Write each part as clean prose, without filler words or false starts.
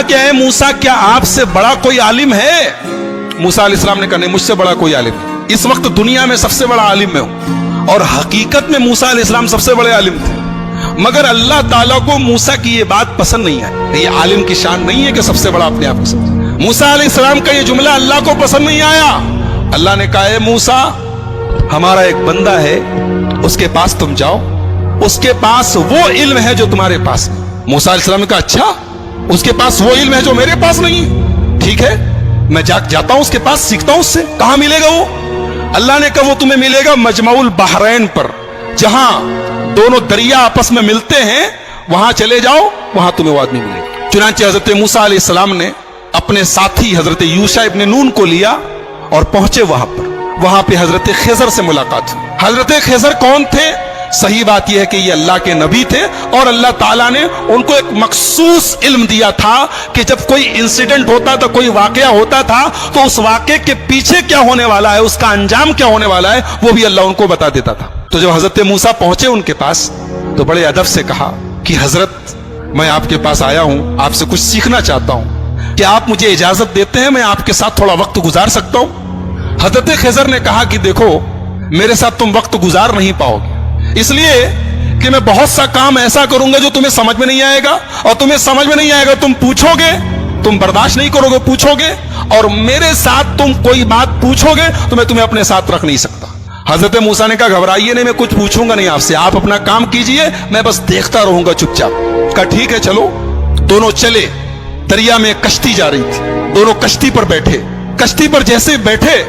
کہ اے موسیٰ کیا آپ سے بڑا کوئی عالم ہے؟ موسیٰ علیہ السلام نے کہا نہیں، مجھ سے بڑا کوئی عالم نہیں، اس وقت دنیا میں سب سے بڑا عالم میں ہوں۔ اور حقیقت میں موسیٰ علیہ السلام سب سے بڑے عالم تھے، مگر اللہ تعالیٰ کو موسیٰ کی یہ بات پسند نہیں ہے۔ یہ عالم کی شان نہیں ہے کہ سب سے بڑا اپنے آپ کو سمجھے۔ موسیٰ علیہ السلام کا یہ جملہ اللہ کو پسند نہیں آیا۔ اللہ نے کہا اے موسیٰ، ہمارا ایک بندہ ہے، اس کے پاس تم جاؤ، اس کے پاس وہ علم ہے جو تمہارے پاس ہے۔ موسیٰ علیہ السلام نے کہا اچھا، اس کے پاس وہ علم ہے جو میرے پاس نہیں، ٹھیک ہے میں جاتا ہوں اس کے پاس، سیکھتا ہوں اس سے۔ کہاں ملے گا وہ؟ اللہ نے کہا وہ تمہیں ملے گا مجمع البحرین پر، جہاں دونوں دریا آپس میں ملتے ہیں، وہاں چلے جاؤ، وہاں تمہیں وہ آدمی ملے گا۔ چنانچہ حضرت موسیٰ علیہ السلام نے اپنے ساتھی حضرت یوشع ابن نون کو لیا اور پہنچے وہاں پر۔ وہاں پہ حضرت خضر سے ملاقات ہوئی۔ حضرت خضر کون تھے؟ صحیح بات یہ ہے کہ یہ اللہ کے نبی تھے، اور اللہ تعالیٰ نے ان کو ایک مخصوص علم دیا تھا کہ جب کوئی انسیڈنٹ ہوتا تھا، کوئی واقعہ ہوتا تھا، تو اس واقعے کے پیچھے کیا ہونے والا ہے، اس کا انجام کیا ہونے والا ہے، وہ بھی اللہ ان کو بتا دیتا تھا۔ تو جب حضرت موسیٰ پہنچے ان کے پاس تو بڑے ادب سے کہا کہ حضرت میں آپ کے پاس آیا ہوں، آپ سے کچھ سیکھنا چاہتا ہوں، کہ آپ مجھے اجازت دیتے ہیں میں آپ کے ساتھ تھوڑا وقت گزار سکتا ہوں؟ حضرت خضر نے کہا کہ دیکھو میرے ساتھ تم وقت گزار نہیں پاؤ گے، اس لیے کہ میں بہت سا کام ایسا کروں گا جو تمہیں سمجھ میں نہیں آئے گا، اور تمہیں سمجھ میں نہیں آئے گا تم پوچھو گے، تم برداشت نہیں کرو گے، پوچھو گے، اور میرے ساتھ تم کوئی بات پوچھو گے تو میں تمہیں اپنے ساتھ رکھ نہیں سکتا۔ حضرت موسیٰ نے کہا گھبرائیے نہیں، میں کچھ پوچھوں گا نہیں آپ سے، آپ اپنا کام کیجئے، میں بس دیکھتا رہوں گا چپ چاپ۔ کہا ٹھیک ہے چلو۔ دونوں چلے، دریا میں کشتی جا رہی تھی، دونوں کشتی پر بیٹھے۔ کشتی پر جیسے بیٹھے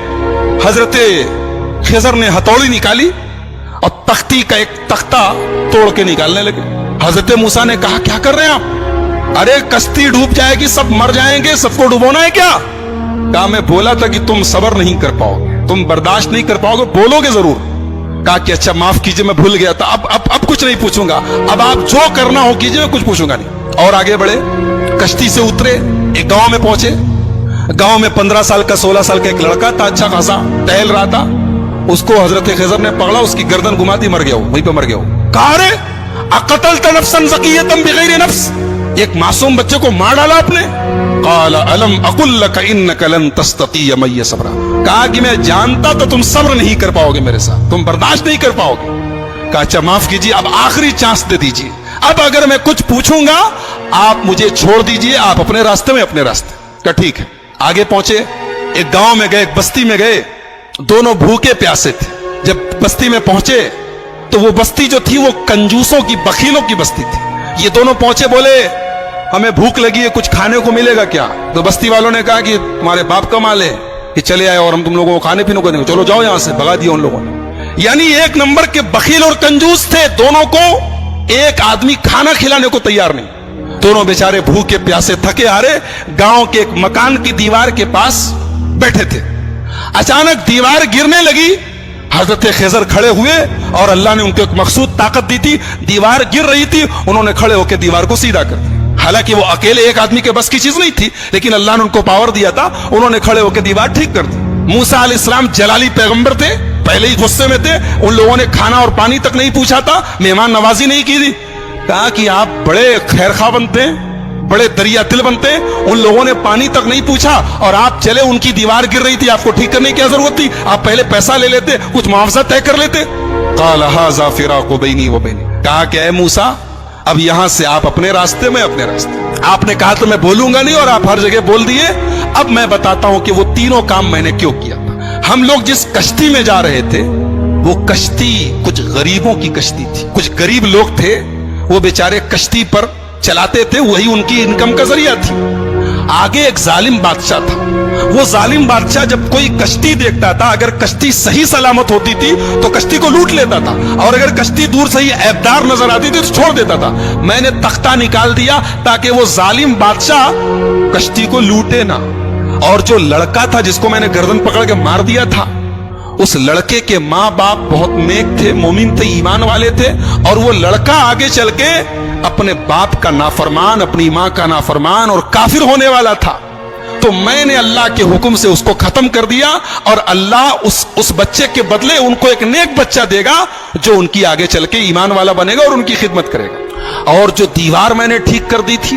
حضرت خضر نے ہتھوڑی نکالی اور تختی کا ایک تختہ توڑ کے نکالنے لگے۔ حضرت موسیٰ نے کہا کیا کر رہے ہیں آپ؟ ارے کشتی ڈوب جائے گی، سب مر جائیں گے، سب کو ڈبونا ہے کیا؟ کہا میں بولا تھا کہ تم صبر نہیں کر پاؤ گے، تم برداشت نہیں کر پاؤ گے، بولو گے ضرور۔ کہا کہ اچھا معاف کیجئے میں بھول گیا تھا، اب کچھ نہیں پوچھوں گا، اب آپ جو کرنا ہو کیجئے، میں کچھ پوچھوں گا نہیں۔ اور آگے بڑھے، کشتی سے اترے، ایک گاؤں میں پہنچے۔ گاؤں میں 15 سال کا 16 سال کا ایک لڑکا تھا، اچھا خاصا ٹہل رہا تھا۔ اس کو حضرت خضر نے پکڑا، اس کی گردن گھماتی، مر گیا، وہیں پہ مر گیا۔ کہا رے اقتلت نفسا زکیۃ بغیر نفس، ایک معصوم بچے کو مار ڈالا آپ نے؟ قال الم اقل لك انك لن تستطيع معي صبرا، کہا کہ میں جانتا تو تم صبر نہیں کر پاؤ گے میرے ساتھ، تم برداشت نہیں کر پاؤ گے۔ کہا اچھا معاف کیجیے، اب آخری چانس دے دیجیے، اب اگر میں کچھ پوچھوں گا آپ مجھے چھوڑ دیجیے، آپ اپنے راستے میں اپنے راستے۔ کہا ٹھیک ہے۔ آگے پہنچے، ایک گاؤں میں گئے، ایک بستی میں گئے، دونوں بھوکے پیاسے تھے۔ جب بستی میں پہنچے تو وہ بستی جو تھی وہ کنجوسوں کی، بخیلوں کی بستی تھی۔ یہ دونوں پہنچے، بولے ہمیں بھوک لگی ہے، کچھ کھانے کو ملے گا کیا؟ تو بستی والوں نے کہا کہ تمہارے باپ کا مال ہے، کہ چلے آئے اور ہم تم لوگوں کو کھانے پینے کو دیں گے، چلو جاؤ یہاں سے۔ بھگا دیا ان لوگوں نے۔ یعنی ایک نمبر کے بخیل اور کنجوس تھے، دونوں کو ایک آدمی کھانا کھلانے کو تیار نہیں۔ دونوں بیچارے بھوکے پیاسے تھکے ہارے گاؤں کے ایک مکان کی دیوار کے پاس بیٹھے تھے۔ اچانک دیوار گرنے لگی، حضرت خضر کھڑے ہوئے اور اللہ نے ان کو ایک مخصوص طاقت دی تھی، دیوار گر رہی تھی، انہوں نے کھڑے ہو کے دیوار کو سیدھا کر دیا۔ حالانکہ وہ اکیلے ایک آدمی کے بس کی چیز نہیں تھی، لیکن اللہ نے ان کو پاور دیا تھا، انہوں نے کھڑے ہو کے دیوار ٹھیک کر دی۔ موسیٰ علیہ السلام جلالی پیغمبر تھے، پہلے ہی غصے میں تھے، ان لوگوں نے کھانا اور پانی تک نہیں پوچھا تھا، مہمان نوازی نہیں کی تھی۔ کہا کہ آپ بڑے خیر خواہ بنتے ہیں، بڑے دریا دل بنتے ہیں، ان لوگوں نے پانی تک نہیں پوچھا اور آپ چلے، ان کی دیوار گر رہی تھی، آپ کو ٹھیک کرنے کی کیا ضرورت تھی؟ آپ پہلے پیسہ لے لیتے، کچھ معاوضہ طے کر لیتے۔ قال ھذا فراق بینی و بینک، کہا کہ اے موسیٰ اب یہاں سے آپ اپنے راستے میں اپنے راستے۔ آپ نے کہا تو میں بولوں گا نہیں اور آپ ہر جگہ بول دیے۔ اب میں بتاتا ہوں کہ وہ تینوں کام میں نے کیوں کیا تھا۔ ہم لوگ جس کشتی میں جا رہے تھے وہ کشتی کچھ غریبوں کی کشتی تھی، کچھ غریب لوگ تھے، وہ بیچارے کشتی پر چلاتے تھے، وہی ان کی انکم کا ذریعہ تھی۔ آگے ایک ظالم بادشاہ تھا، وہ ظالم بادشاہ جب کوئی کشتی دیکھتا تھا، اگر کشتی صحیح سلامت ہوتی تھی تو کشتی کو لوٹ لیتا تھا، اور اگر کشتی دور سے ہی عیبدار نظر آتی تھی تو چھوڑ دیتا تھا۔ میں نے تختہ نکال دیا تاکہ وہ ظالم بادشاہ کشتی کو لوٹے نہ، اور جو لڑکا تھا جس کو میں نے گردن پکڑ کے مار دیا تھا، اس لڑکے کے ماں باپ بہت نیک تھے، مومن تھے، ایمان والے تھے، اور وہ لڑکا آگے چل کے اپنے باپ کا نافرمان، اپنی ماں کا نافرمان اور کافر ہونے والا تھا۔ تو میں نے اللہ کے حکم سے اس کو ختم کر دیا، اور اللہ اس بچے کے بدلے ان کو ایک نیک بچہ دے گا جو ان کی آگے چل کے ایمان والا بنے گا اور ان کی خدمت کرے گا۔ اور جو دیوار میں نے ٹھیک کر دی تھی